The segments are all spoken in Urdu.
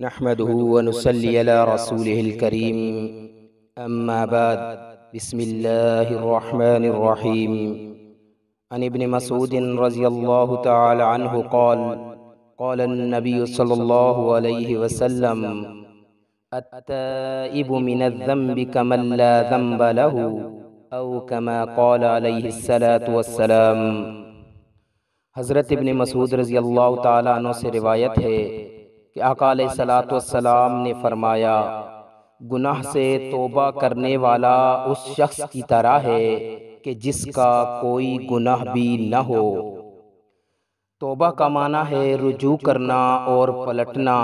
نحمده ونصلي على رسوله الكريم أما بعد بسم الله الرحمن الرحيم عن ابن مسعود رضي الله تعالى عنه قال النبي صلى الله عليه وسلم التائب من الذنب كمن لا ذنب له أو كما قال عليه الصلاة والسلام۔ حضرت ابن مسعود رضی اللہ تعالیٰ عنہ سے روایت ہے کہ آقا علیہ الصلوۃ والسلام نے فرمایا، گناہ سے توبہ کرنے والا اس شخص کی طرح ہے کہ جس کا کوئی گناہ بھی نہ ہو۔ توبہ کا معنی ہے رجوع کرنا اور پلٹنا،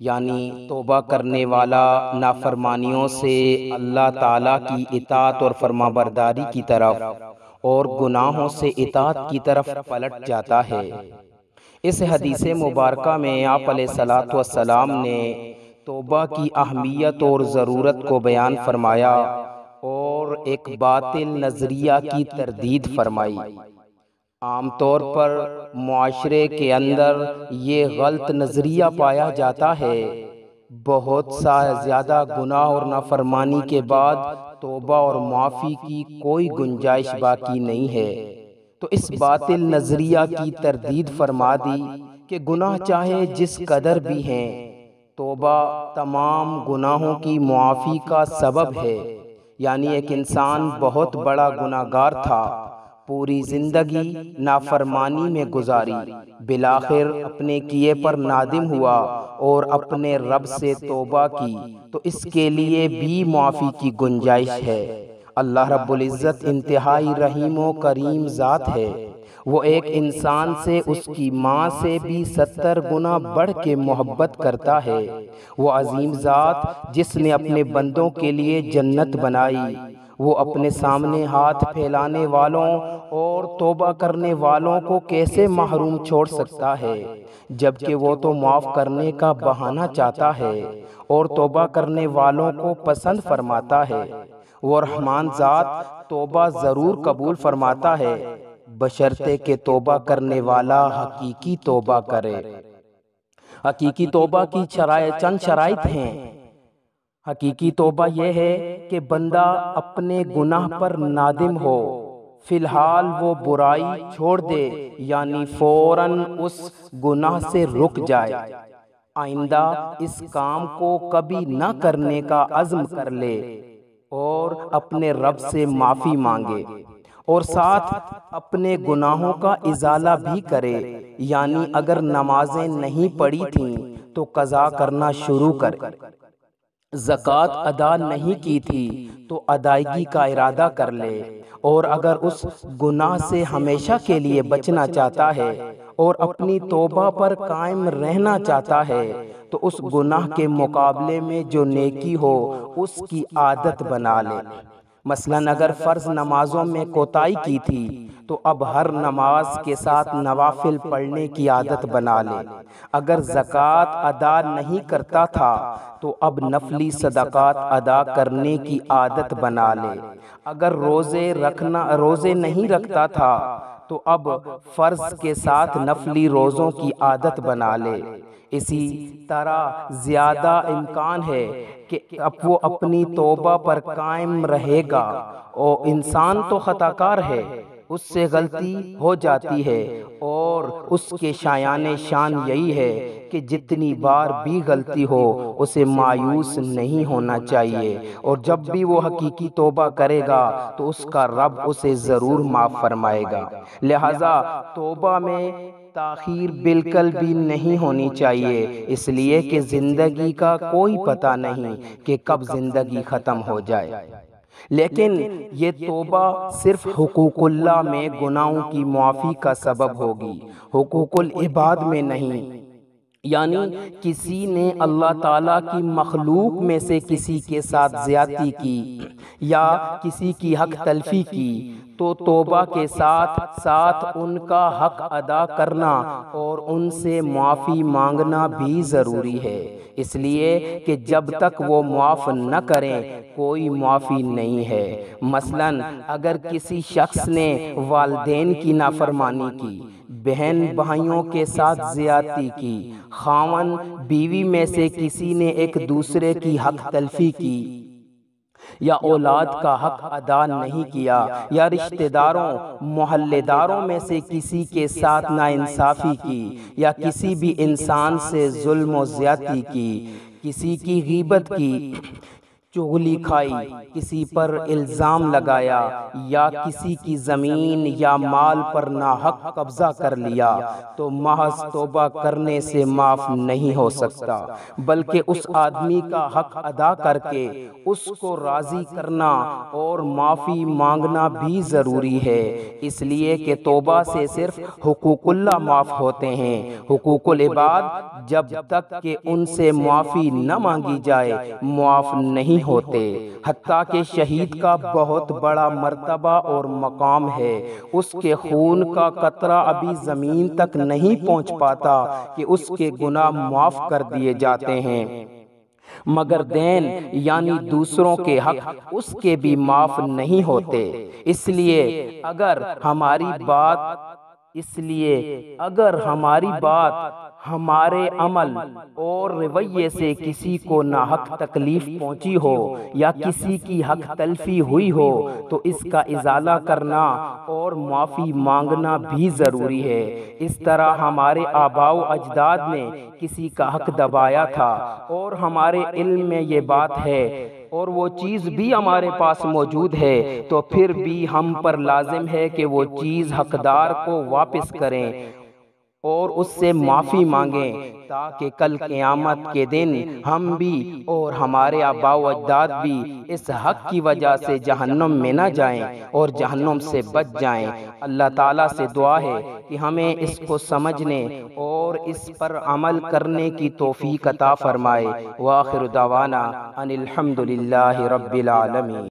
یعنی توبہ کرنے والا نافرمانیوں سے اللہ تعالیٰ کی اطاعت اور فرمانبرداری کی طرف اور گناہوں سے اطاعت کی طرف پلٹ جاتا ہے۔ اس حدیث مبارکہ میں آپ علیہ الصلوۃ والسلام نے توبہ کی اہمیت اور ضرورت کو بیان فرمایا اور ایک باطل نظریہ کی تردید فرمائی۔ عام طور پر معاشرے کے اندر یہ غلط نظریہ پایا جاتا ہے، بہت سا زیادہ گناہ اور نافرمانی کے بعد توبہ اور معافی کی کوئی گنجائش باقی نہیں ہے، تو اس باطل نظریہ کی تردید فرما دی کہ گناہ چاہے جس قدر بھی ہیں، توبہ تمام گناہوں کی معافی کا سبب ہے۔ یعنی ایک انسان بہت بڑا گناہ گار تھا، پوری زندگی نافرمانی میں گزاری، بالآخر اپنے کیے پر نادم ہوا اور اپنے رب سے توبہ کی، تو اس کے لیے بھی معافی کی گنجائش ہے۔ اللہ رب العزت انتہائی رحیم و کریم ذات ہے، وہ ایک انسان سے اس کی ماں سے بھی 70 گنا بڑھ کے محبت کرتا ہے۔ وہ عظیم ذات جس نے اپنے بندوں کے لیے جنت بنائی، وہ اپنے سامنے ہاتھ پھیلانے والوں اور توبہ کرنے والوں کو کیسے محروم چھوڑ سکتا ہے، جبکہ وہ تو معاف کرنے کا بہانہ چاہتا ہے اور توبہ کرنے والوں کو پسند فرماتا ہے۔ وہ رحمان ذات توبہ ضرور قبول فرماتا ہے، بشرطے کہ توبہ کرنے والا حقیقی توبہ کرے۔ حقیقی توبہ کی چند شرائط ہیں۔ حقیقی توبہ یہ ہے کہ بندہ اپنے گناہ پر نادم ہو، فی الحال وہ برائی چھوڑ دے، یعنی فوراً اس گناہ سے رک جائے، آئندہ اس کام کو کبھی نہ کرنے کا عزم کر لے اور اپنے رب سے معافی مانگے، اور ساتھ اپنے گناہوں کا ازالہ بھی کرے، یعنی اگر نمازیں نہیں پڑھی تھیں تو قضا کرنا شروع کرے، زکوٰۃ ادا نہیں کی تھی تو ادائیگی کا ارادہ کر لے، اور اگر اس گناہ سے ہمیشہ کے لیے بچنا چاہتا ہے اور اپنی توبہ پر قائم رہنا چاہتا ہے تو اس گناہ کے مقابلے میں جو نیکی ہو اس کی عادت بنا لے۔ مثلاً اگر فرض نمازوں میں کوتاہی کی تھی تو اب ہر نماز کے ساتھ نوافل پڑھنے کی عادت بنا لے۔ اگر زکوٰۃ ادا نہیں کرتا تھا تو اب نفلی صدقات ادا کرنے کی عادت بنا لے۔ اگر روزے نہیں رکھتا تھا تو اب فرض کے ساتھ نفلی روزوں کی عادت بنا لے۔ اسی طرح زیادہ امکان ہے کہ اب وہ اپنی توبہ پر قائم رہے گا، اور انسان تو خطا کار ہے، اس سے غلطی ہو جاتی ہے، اور اس کے شایان شان یہی ہے کہ جتنی بار بھی غلطی ہو اسے مایوس نہیں ہونا چاہیے، اور جب بھی وہ حقیقی توبہ کرے گا تو اس کا رب اسے ضرور معاف فرمائے گا۔ لہٰذا توبہ میں تاخیر بالکل بھی نہیں ہونی چاہیے، اس لیے کہ زندگی کا کوئی پتہ نہیں کہ کب زندگی ختم ہو جائے۔ لیکن یہ توبہ صرف حقوق اللہ میں گناہوں کی معافی کا سبب ہوگی، حقوق العباد میں نہیں۔ یعنی کسی نے اللہ تعالیٰ کی مخلوق میں سے کسی کے ساتھ زیادتی کی یا کسی کی حق تلفی کی تو توبہ کے ساتھ ساتھ ان کا حق ادا کرنا اور ان سے معافی مانگنا بھی ضروری ہے، اس لیے کہ جب تک وہ معاف نہ کریں کوئی معافی نہیں ہے۔ مثلاً اگر کسی شخص نے والدین کی نافرمانی کی بہن بھائیوں کے ساتھ زیادتی کی، خاوند بیوی میں سے کسی نے ایک دوسرے کی حق تلفی کی، یا اولاد کا حق ادا نہیں کیا، یا رشتہ داروں محلے داروں میں سے کسی کے ساتھ ناانصافی کی، یا کسی بھی انسان سے ظلم و زیادتی کی، کسی کی غیبت کی، چغلی کھائی، کسی پر الزام لگایا، یا کسی کی زمین یا مال پر ناحق قبضہ کر لیا، تو محض توبہ کرنے سے معاف نہیں ہو سکتا، بلکہ اس آدمی کا حق ادا کر کے اس کو راضی کرنا اور معافی مانگنا بھی ضروری ہے، اس لیے کہ توبہ سے صرف حقوق اللہ معاف ہوتے ہیں، حقوق العباد جب تک کہ ان سے معافی نہ مانگی جائے معاف نہیں ہوتے، حتیٰ کہ شہید کا بہت بڑا مرتبہ اور مقام ہے، اس کے خون کا قطرہ ابھی زمین تک نہیں پہنچ پاتا کہ اس کے گناہ معاف کر دیے جاتے ہیں، مگر دین یعنی دوسروں کے حق اس کے بھی معاف نہیں ہوتے۔ اس لیے اگر ہماری بات ہمارے عمل اور رویے سے کسی کو ناحق تکلیف پہنچی ہو یا کسی کی حق تلفی ہوئی ہو تو اس کا ازالہ کرنا اور معافی مانگنا بھی ضروری ہے۔ اس طرح ہمارے آباء و اجداد نے کسی کا حق دبایا تھا اور ہمارے علم میں یہ بات ہے اور وہ چیز بھی ہمارے پاس موجود ہے، تو پھر بھی ہم پر لازم ہے کہ وہ چیز حقدار کو واپس کریں اور اس سے معافی مانگیں، تاکہ کل قیامت کے دن ہم بھی اور ہمارے آباء و اجداد بھی اس حق کی وجہ سے جہنم میں نہ جائیں اور جہنم سے بچ جائیں۔ اللہ تعالیٰ سے دعا ہے کہ ہمیں اس کو سمجھنے اور اس پر عمل کرنے کی توفیق عطا فرمائے۔ وآخر دعوانا ان الحمد للہ رب العالمین۔